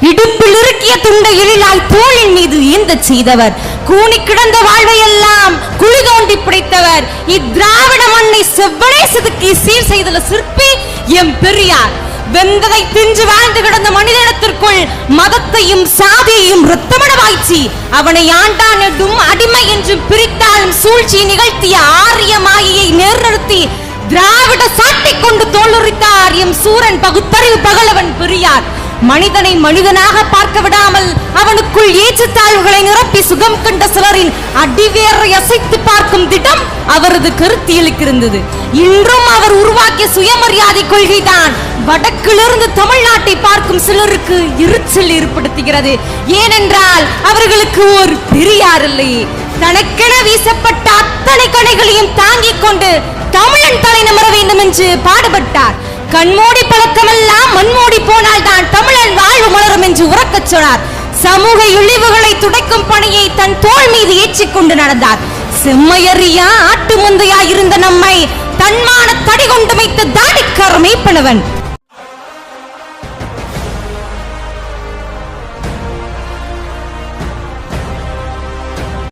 இடுப்பில் இறுக்கிய துண்டை எழிலாய் தோளின் மீது ஏந்த செய்தவர், கூனி கிடந்த வாழ்வையெல்லாம் குழி தோண்டி பிடித்தவர், இத்திராவிட மண்ணை செவ்வனே செதுக்கி சீர் செய்துள்ள சிற்பி எம் பெரியார். வெந்ததை தின்று வாழ்ந்து கிடந்த மனிதனத்திற்குள் மதத்தையும் சாதியையும் இரத்தமட வாய்ச்சி அவனை ஆண்டான் என்றும் அடிமை என்றும் பிரித்தாலும் சூழ்ச்சி நிகழ்த்திய ஆரிய மாயையை நேர்நிறுத்தி திராவிட சாட்டை கொண்டு தோலுரித்தார் எம் சூரன் பகுத்தறிவு பகலவன் பெரியார். மனிதனை மனிதனாக பார்க்க விடாமல் அவனுக்குள் ஏற்றத்தாழ்வுகளை நிரப்பி சுகம் கண்ட சிலரின் அடிவேரை அசைத்து பார்க்கும் திட்டம் அவரது கருத்தியலுக்கு இருந்தது. இன்றும் அவர் உருவாக்கிய சுயமரியாதை கொள்கைதான் வடக்கிலிருந்து தமிழ்நாட்டை பார்க்கும் சிலருக்கு எரிச்சல் ஏற்படுத்துகிறது. ஏனென்றால் அவர்களுக்கு ஒரு பெரியார் இல்லை. தனக்கென வீசப்பட்ட அத்தனை கணைகளையும் தாங்கிக் கொண்டு தமிழன் தலை நிமிர வேண்டும் என்று பாடுபட்டார். கண்மூடி பழக்கமெல்லாம் மண்மூடி போனால் தான் தமிழன் வாழ்வு மலரும் என்று உறக்கச் சொன்னார். சமூக இழிவுகளை துடைக்கும் பணியை தன் தோள் மீது ஏற்றிக்கொண்டு நடந்தார். செம்மையறியா ஆட்டு முந்தையா இருந்த நம்மை தன்மான தடி கொண்டு வைத்த தாடிக்கார மேய்ப்பனவன்.